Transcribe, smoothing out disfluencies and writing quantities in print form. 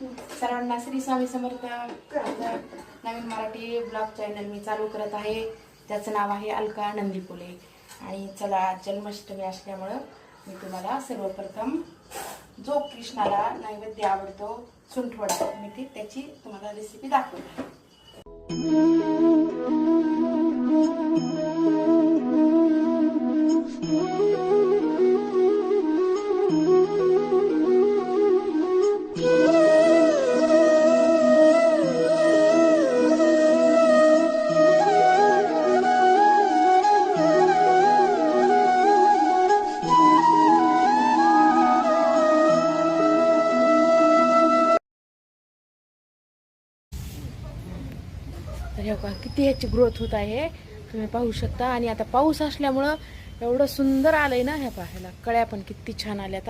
सर्वांना श्री स्वामी समर्थ. नवीन Marathi blog channel मी चालू करत आहे. त्याचं नाव आहे अलका नंदीपुले. आणि चला, जन्माष्टमी असल्यामुळं मी तुम्हाला सर्वप्रथम जो कृष्णाला नैवेद्य आवडतो सुंठवडा, मी त्याची तुम्हाला रेसिपी दाखवते. तर हे बघा किती ह्याची ग्रोथ होत आहे, तुम्ही पाहू शकता. आणि आता पाऊस असल्यामुळं एवढं सुंदर आलंय ना. ह्या पाहायला कळ्या पण किती छान आल्यात.